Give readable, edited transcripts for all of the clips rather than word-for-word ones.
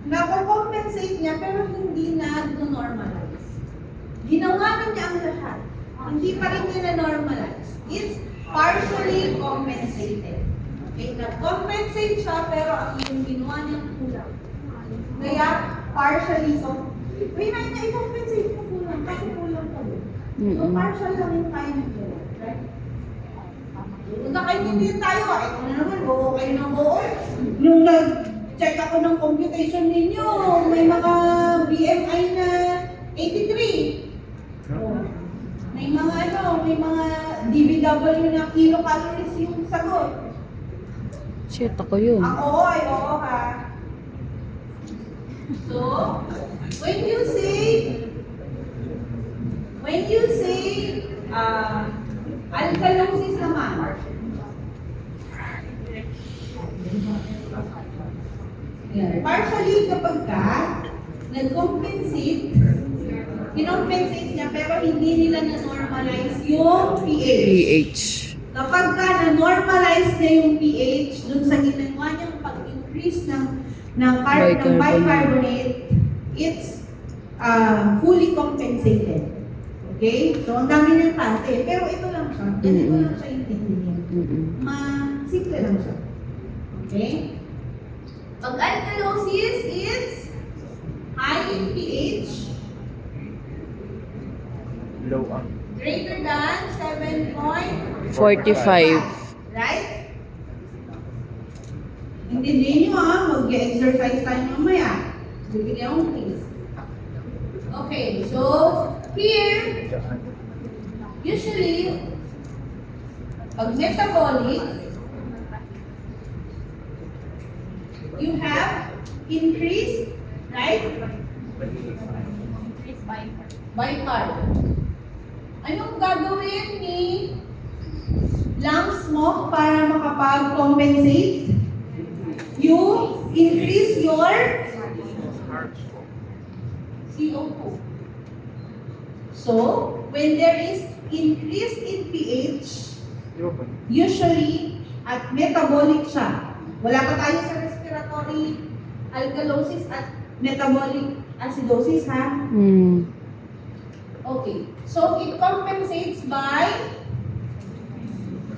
Nako-compensate niya pero hindi na normalize. Ginawa na niya ang lahat. Hindi pa rin niya na-normalize. It's partially compensated. Okay, nag-compensate siya pero ang yung ginawa niya kulang. Kaya partially may na i-compensate mo kulang kasi kulang pa din. So partial lang yung kaya niya. Right? Magkakaintindihan tayo. Ito na naman, buo kayo ng buo. Nung nag-check ako ng computation ninyo, may mga BMI na 83. May mga may mga DBW na kilocalories yung sagot. Shit, ako yun. Oo ay oo ha. So, when you say alkalosis naman, partially kapag ka nag-compensate, kinompensate niya pero hindi nila na-normalize yung pH. pH. Kapag ka na-normalize niya yung pH dun sa ginawa niyang pag-increase ng bicarbonate, it's fully compensated. Okay? So, ang dami ng parte. Pero ito lang siya. Ganito lang siya intindihin. Simple lang siya. Okay? Pag alkalosis is high in pH, Low up. greater than 7.45. 45. Right? Intindihin nyo mag-exercise tayo mamaya. Bibigyan akong quiz. Okay, so here, usually, pag metabolic, you have increased, right? Bicarb. Anong gagawin ni lungs mo para makapag-compensate? You increase your CO2. So, when there is increase in pH, usually at metabolic siya. Wala pa tayo sa respiratory alkalosis at metabolic acidosis, ha? Okay. So, it compensates by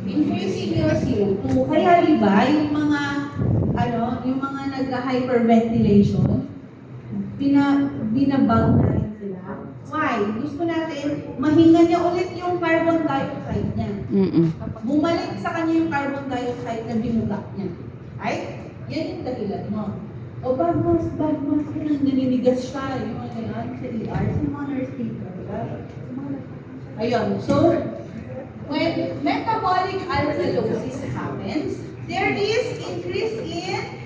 increasing your CO2. Kaya diba, yung mga nagka-hyperventilation, binabag na rin sila. Why? Gusto natin, mahinga niya ulit yung carbon dioxide niya. Bumalik sa kanya yung carbon dioxide na binuga niya. Right? Yan yung dahilan mo. O bagmas, naninigas siya. Yung mga ganyan sa ER, sa mga nurse people. Ayun. So, when metabolic alkalosis happens, there is increase in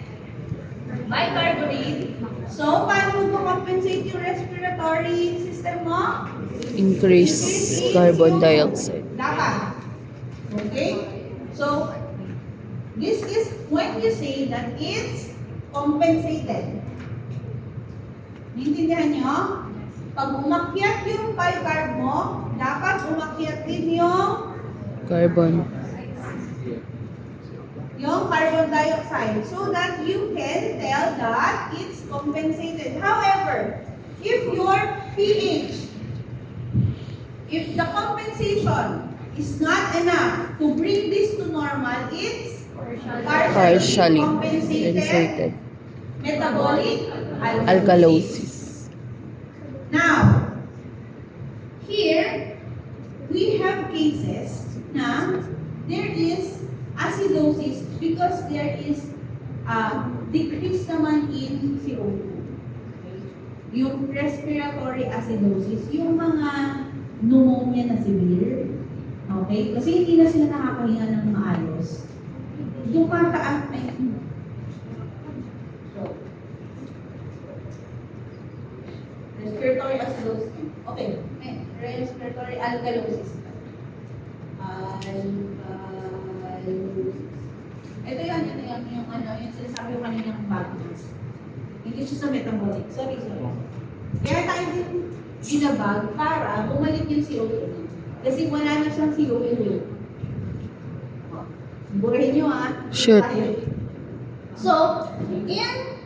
bicarbonate. So, paano mo compensate yung respiratory system mo? Increase carbon dioxide. Dapat. Okay? So, this is when you say that it's compensated. Naintindihan nyo? Pag umakyat yung bicarb mo, dapat umakyat din yung Carbon. carbon dioxide so that you can tell that it's compensated. However, if your pH, if the compensation is not enough to bring this to normal, it's partially compensated metabolic Alkalosis. Now, here, we have cases na there is acidosis because there is decrease naman in CO2. Yung respiratory acidosis, yung mga pneumonia na severe, okay? Kasi hindi na sila nakakahinga ng maayos. Yung pataas ay respiratory acidosis. Okay, respiratory alkalosis. Ito yan, yung sinasabi ko kaninang bagmas. Hindi siya sa metabolic. Sorry. Kaya tayo din ginabag para bumalik yung CO2. Kasi wala na siyang CO2. Burahin nyo Shoot. So, in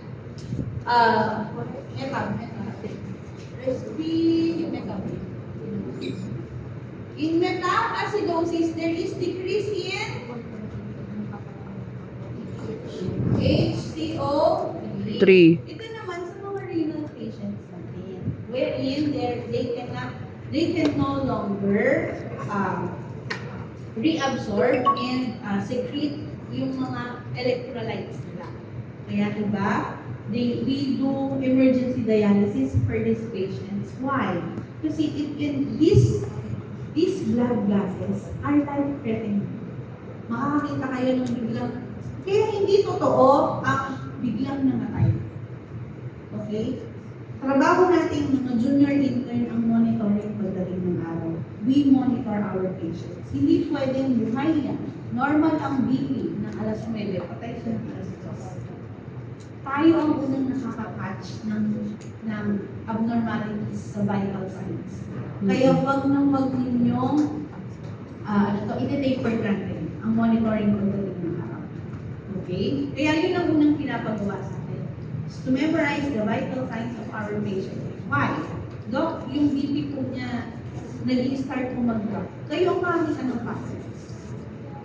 In metacidosis, there is decrease in HCO3. 3. Ito naman sa mga renal patients natin, wherein they can no longer reabsorb and secrete yung mga electrolytes nila. Kaya diba, we do emergency dialysis for these patients. Why? Kasi these blood gases are life-threatening. Makakakita kayo ng biglang, kaya hindi totoo ang biglang namatay. Okay? Trabaho natin mga junior intern ang monitoring pagdating ng araw. We monitor our patients. Hindi pwedeng buhay yan. Normal ang BP ng alas 9, patay siya ng alas 2. Tayo ang unang nakaka-catch ng abnormalities sa vital signs. Kaya wag ninyong iti-take for granted ang monitoring pagdating ng araw. Okay? Kaya yun ang unang pinapagawa sa atin. To memorize the vital signs of our patient. Why? Doc, yung BP po niya nag-i-start po mag-drop. Kayo ang makikita ng pattern.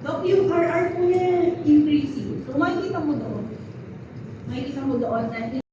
Doc, yung RR po niya increasing. So makikita mo doon. Makikita mo doon na